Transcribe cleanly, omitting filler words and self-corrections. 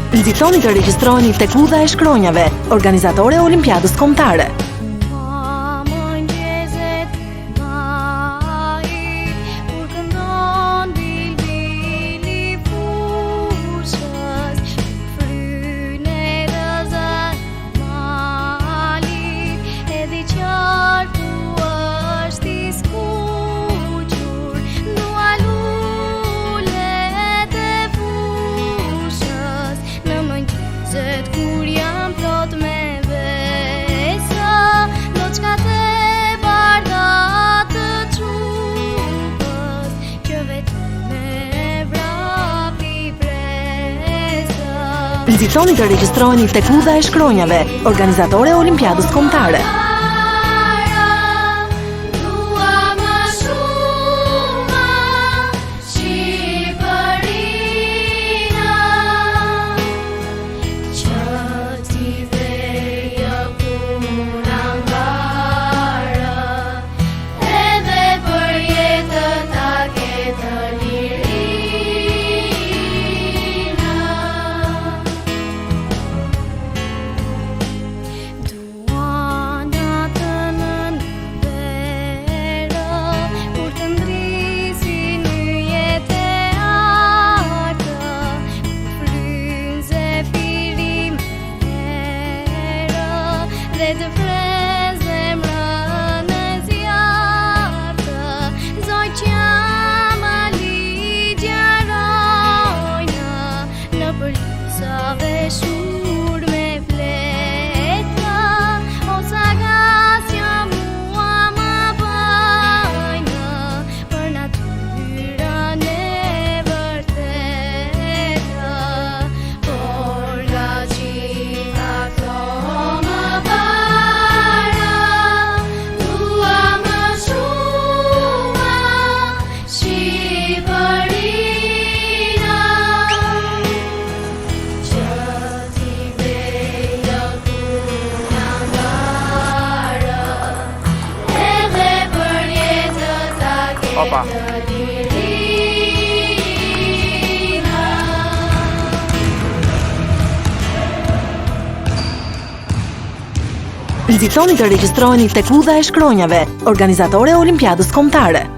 Nxitoni të regjistroheni tek Udha e Shkronjave, organizatore e Olimpiadës Kombëtare. Nxitoni të regjistroheni tek Udha e Shkronjave, organizatore e Olimpiadës Kombëtare. Të frezem rënë zjartë, zoj që më ligjarojnë në përlisave shur me fleta, o sagasja mua më bëjnë për natyrën e vërteta, por nga gjitha këto Opa. Nxitoni të regjistroheni tek Udha e Shkronjave, organizatore e Olimpiadës Kombëtare.